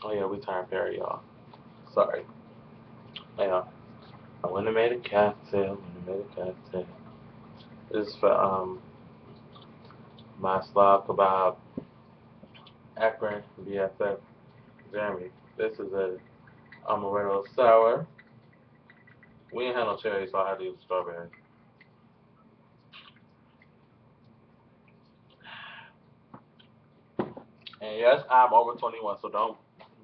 Oh yeah, we turned fairy, y'all. Sorry. Yeah. I went and made a cocktail. Went and made a cocktail. This is for my slob kebab, Akron, BFF, Jeremy. This is a amaretto sour. We ain't had no cherry, so I had to use strawberry. And yes, I'm over 21, so don't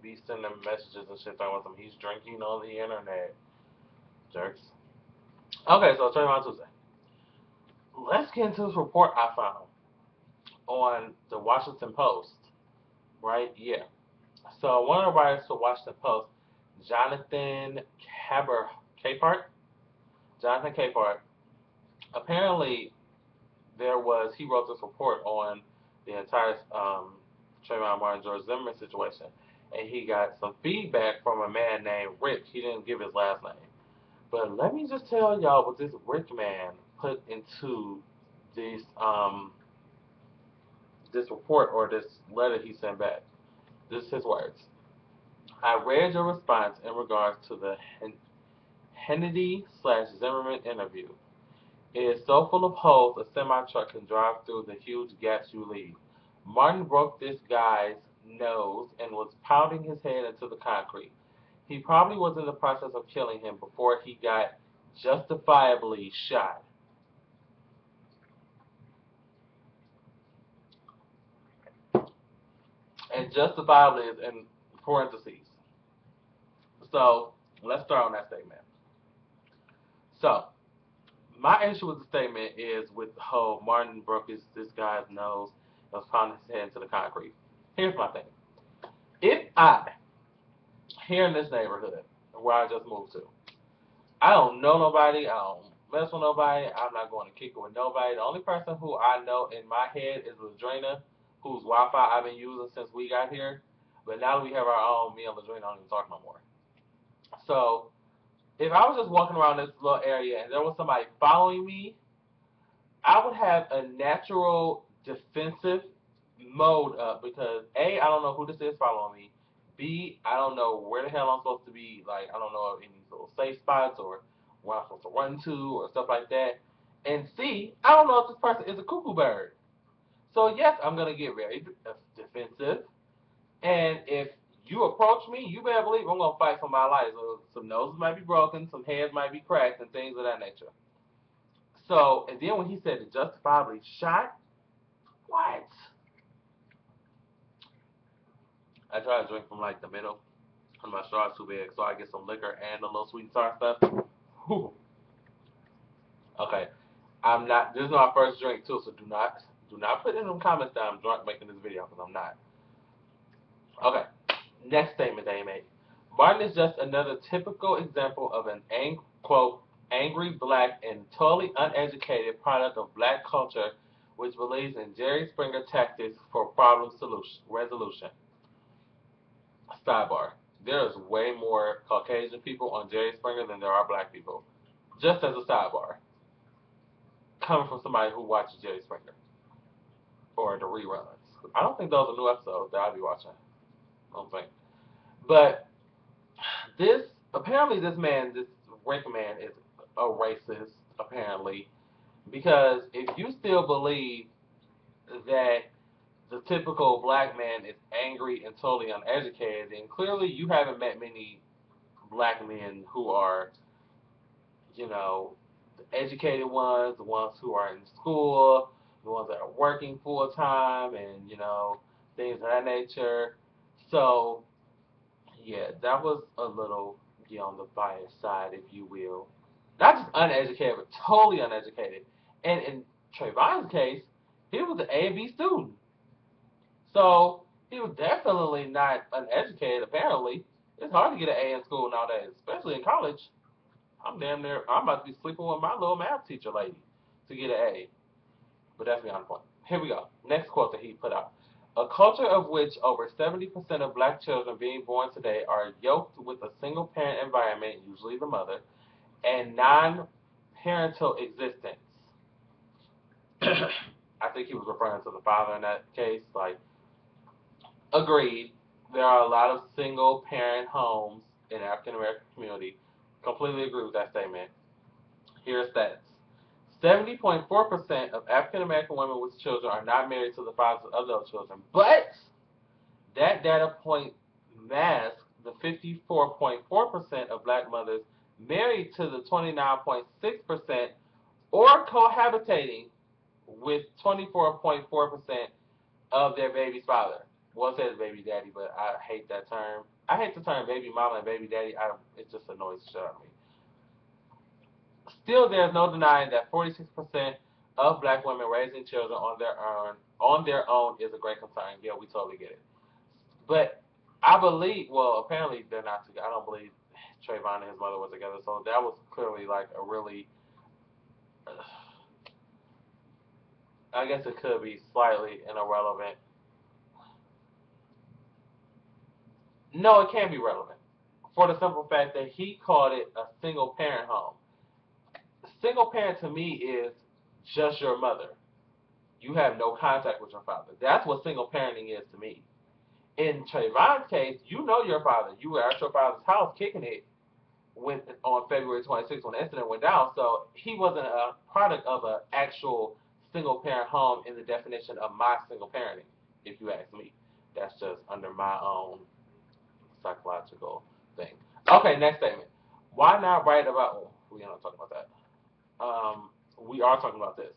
be sending messages and shit talking about some he's drinking on the internet. Jerks. Okay, so Trayvon Tuesday. Let's get into this report I found on the Washington Post. Right? Yeah. So one of the writers for Washington Post, Jonathan Caber Capehart. Jonathan Capehart. Apparently, he wrote this report on the entire Trayvon Martin George Zimmerman situation, and he got some feedback from a man named Rick. He didn't give his last name, but let me just tell y'all what this Rick man put into this this report or this letter he sent back. This is his words. I read your response in regards to the Hannity slash Zimmerman interview. It is so full of holes a semi truck can drive through the huge gaps you leave. Martin broke this guy's nose and was pounding his head into the concrete. He probably was in the process of killing him before he got justifiably shot. And justifiably is in parentheses. So let's start on that statement. So my issue with the statement is with the whole Martin broke this guy's nose and was pounding his head into the concrete. Here's my thing. If I, here in this neighborhood where I just moved to, I don't know nobody, I don't mess with nobody, I'm not going to kick it with nobody. The only person who I know in my head is Ladrina, whose Wi Fi I've been using since we got here. But now that we have our own, me and Ladrina don't even talk no more. So if I was just walking around this little area and there was somebody following me, I would have a natural defensive mode up because A, I don't know who this is following me. B, I don't know where the hell I'm supposed to be. Like, I don't know any little safe spots or where I'm supposed to run to or stuff like that. And C, I don't know if this person is a cuckoo bird. So yes, I'm gonna get very defensive. And if you approach me, you better believe I'm gonna fight for my life. So some noses might be broken, some heads might be cracked, and things of that nature. So, and then when he said the justifiably shot, what? I try to drink from like the middle, and my straw's too big, so I get some liquor and a little sweet and sour stuff. Whew. Okay, I'm not. This is my first drink too, so do not put in them comments that I'm drunk making this video because I'm not. Okay, next statement they made. Martin is just another typical example of an quote angry black and totally uneducated product of black culture, which believes in Jerry Springer tactics for problem solution resolution. Sidebar: there is way more Caucasian people on Jerry Springer than there are black people. Just as a sidebar, coming from somebody who watches Jerry Springer or the reruns. I don't think those are new episodes that I'll be watching. I don't think. But this apparently this Rick man is a racist apparently because if you still believe that the typical black man is angry and totally uneducated, then clearly you haven't met many black men who are, you know, the educated ones, the ones who are in school, the ones that are working full time, and things of that nature. So yeah, that was a little on the biased side, if you will. Not just uneducated, but totally uneducated. And in Trayvon's case, he was an A and B student. So he was definitely not uneducated, apparently. It's hard to get an A in school nowadays, especially in college. I'm about to be sleeping with my little math teacher lady to get an A. But that's beyond the point. Here we go. Next quote that he put out. A culture of which over 70% of black children being born today are yoked with a single parent environment, usually the mother, and non parental existence. I think he was referring to the father in that case. Like, agreed. There are a lot of single parent homes in the African American community. Completely agree with that statement. Here are stats. 70.4% of African American women with children are not married to the fathers of those children. But that data point masks the 54.4% of black mothers married to the 29.6% or cohabitating with 24.4% of their baby's father. Well, it says baby daddy, but I hate that term. I hate the term baby mama and baby daddy. It just annoys the shit out of me. Still, there's no denying that 46% of black women raising children on their own is a great concern. Yeah, we totally get it. But I believe, well, apparently they're not together. I don't believe Trayvon and his mother were together. So that was clearly like a really, I guess it could be slightly an irrelevant. No, it can be relevant for the simple fact that he called it a single parent home. Single parent to me is just your mother. You have no contact with your father. That's what single parenting is to me. In Trayvon's case, you know your father. You were at your father's house kicking it on February 26th when the incident went down. So he wasn't a product of an actual single parent home in the definition of my single parenting, if you ask me. That's just under my own psychological thing. Okay, next statement. Why not write about? Oh, we are not talking about that. We are talking about this.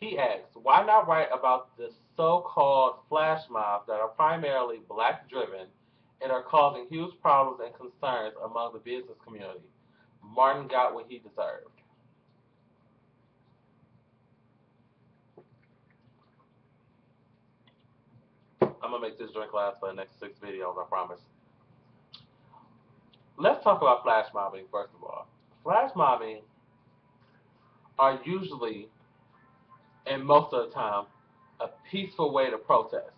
He asks, why not write about the so-called flash mobs that are primarily black-driven and are causing huge problems and concerns among the business community? Martin got what he deserved. I'm gonna make this drink last for the next 6 videos, I promise. Let's talk about flash mobbing first of all. Flash mobbing are usually, and most of the time, a peaceful way to protest,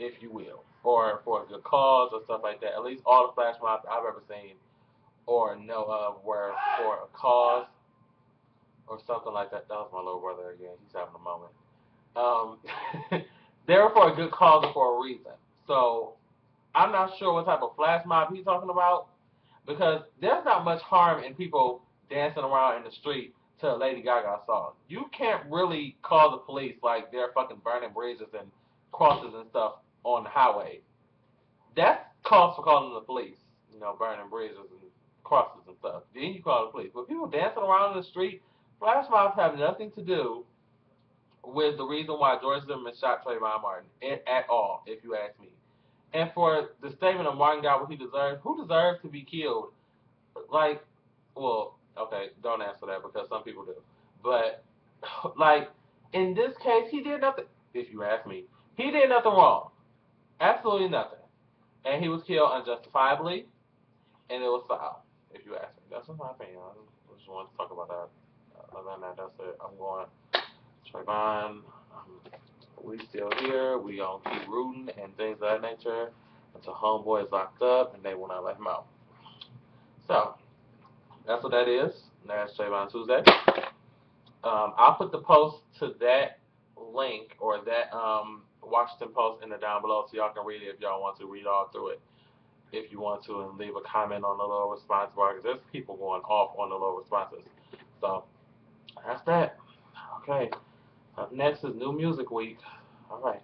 if you will, or for a good cause or stuff like that. At least all the flash mobs I've ever seen or know of were for a cause or something like that. That was my little brother again. He's having a moment. They were for a good cause or for a reason. So I'm not sure what type of flash mob he's talking about because there's not much harm in people dancing around in the street to a Lady Gaga song. You can't really call the police like they're fucking burning bridges and crosses and stuff on the highway. That's cause for calling the police. Burning bridges and crosses and stuff. Then you call the police. But people dancing around in the street, flash mobs have nothing to do with the reason why George Zimmerman shot Trayvon Martin at all, if you ask me. And for the statement of Martin got what he deserves, who deserves to be killed? Like, well, okay, don't answer that because some people do. But, like, in this case, he did nothing, if you ask me. He did nothing wrong. Absolutely nothing. And he was killed unjustifiably, and it was foul, if you ask me. That's just my opinion. I just wanted to talk about that. Other than that, that's it. I'm going Trayvon. We still here. We gonna keep rooting and things of that nature until homeboy is locked up and they will not let him out. So that's what that is. That's Trayvon Tuesday. I'll put the post to that link or that Washington Post in the down below so y'all can read it if y'all want to read all through it. If you want to and leave a comment on the little response bar because there's people going off on the little responses. So that's that. Okay. Up next is New Music Week. All right.